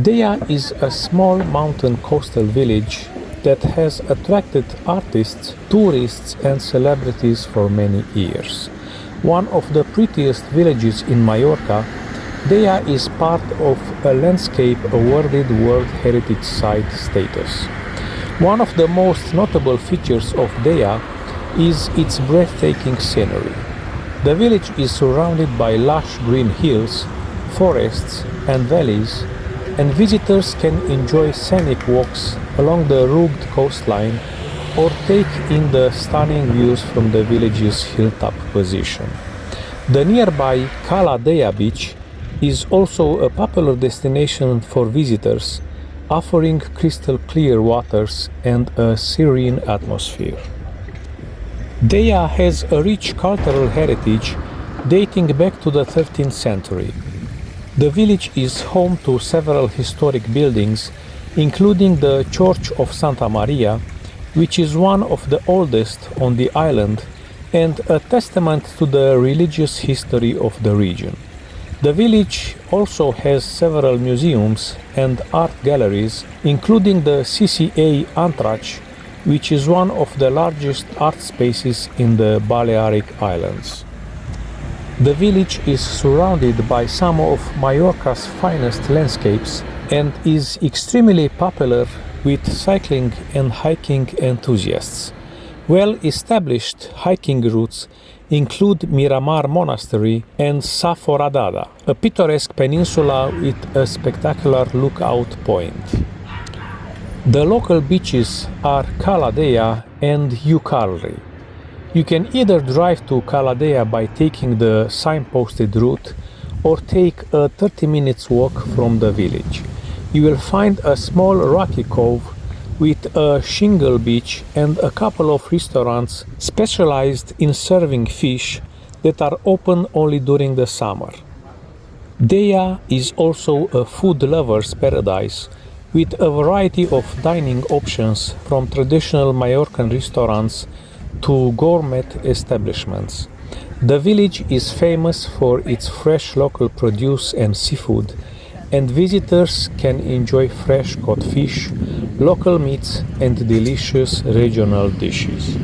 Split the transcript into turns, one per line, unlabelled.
DEIA is a small mountain coastal village that has attracted artists, tourists and celebrities for many years. One of the prettiest villages in Mallorca, DEIA is part of a landscape awarded World Heritage Site status. One of the most notable features of DEIA is its breathtaking scenery. The village is surrounded by lush green hills, forests and valleys, and visitors can enjoy scenic walks along the rugged coastline or take in the stunning views from the village's hilltop position. The nearby Cala Dea beach is also a popular destination for visitors, offering crystal clear waters and a serene atmosphere. DEIA has a rich cultural heritage dating back to the 13th century. The village is home to several historic buildings, including the Church of Santa Maria, which is one of the oldest on the island and a testament to the religious history of the region. The village also has several museums and art galleries, including the CCA Antrac, which is one of the largest art spaces in the Balearic Islands. The village is surrounded by some of Mallorca's finest landscapes and is extremely popular with cycling and hiking enthusiasts. Well-established hiking routes include Miramar Monastery and Sa Foradada, a picturesque peninsula with a spectacular lookout point. The local beaches are Cala Dea and Ucalri. You can either drive to Cala Dea by taking the signposted route or take a 30 minutes walk from the village. You will find a small rocky cove with a shingle beach and a couple of restaurants specialized in serving fish that are open only during the summer. DEIA is also a food lover's paradise with a variety of dining options from traditional Mallorcan restaurants to gourmet establishments. The village is famous for its fresh local produce and seafood, and visitors can enjoy fresh caught fish, local meats and delicious regional dishes.